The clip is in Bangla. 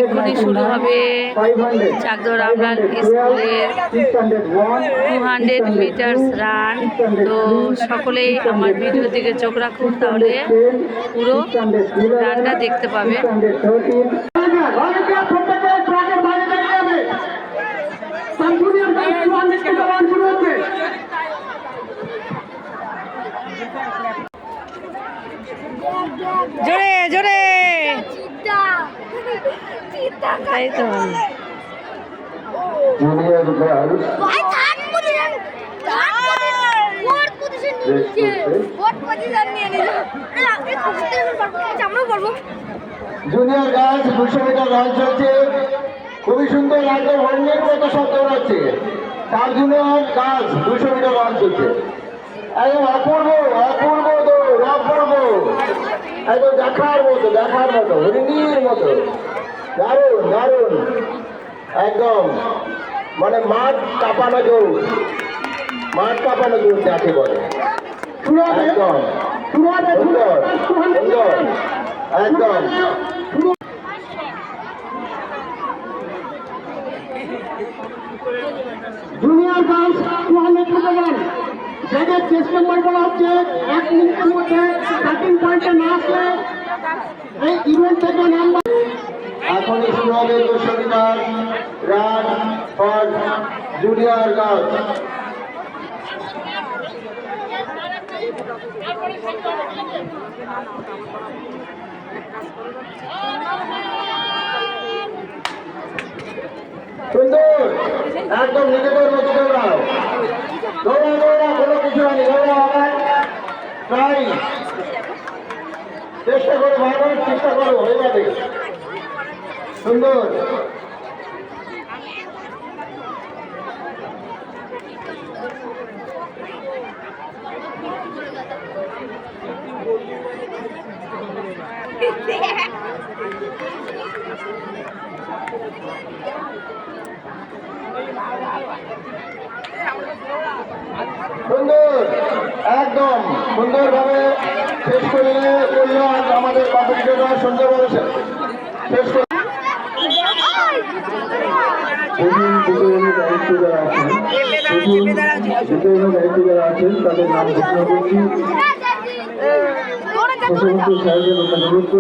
এক্ষুনি শুরু হবে চাকদহ রামলাল স্কুলের 200 মিটার্স রান। তো সকলেই আমার ভিডিওর দিকে চোখ রাখুন, তাহলে পুরো রানটা দেখতে পাবে। জোরে জোরে তাই তো জুনিয়র গার্লস 200 মিটার রান চলছে, খুবই সুন্দর একদম হর্নের মতো শব্দ হচ্ছে। তার জুনিয়র গার্লস 200 মিটার রান চলছে, একদম অপূর্ব অপূর্ব দৌড়, অপূর্ব একদম দেখার মতো হরিণীর মতো, দারুণ দারুণ একদম, মানে মাঠ কাঁপানো দৌড়, মাঠ কাঁপানো দৌড় যাকে বলে, একদম সুন্দর সুন্দর একদম। জুনিয়র গার্লস 200 মিটার রান, যাদের চেস্ট নাম্বার বলা হচ্ছে 1 মিনিটের মধ্যে 13 পয়েন্টে না আসলে এই ইভেন্ট থেকে নাম্বার। এখনই শুরু হবে 200 metre run for junior girls. সুন্দর একদম নিজেদের মতো দৌড়াও, দৌড়া কোনো কিছু হয়নি, ট্রাই চেষ্টা করো, ভালো চেষ্টা করো, হয়ে যাবে। সুন্দর সুন্দর একদম সুন্দরভাবে শেষ করে আমাদের কম্পিটিটররা সুন্দরভাবে শেষ করে। দায়িত্ব যারা আছেন তাদের নাম ঘোষণা করছি, অনুরোধ করছি।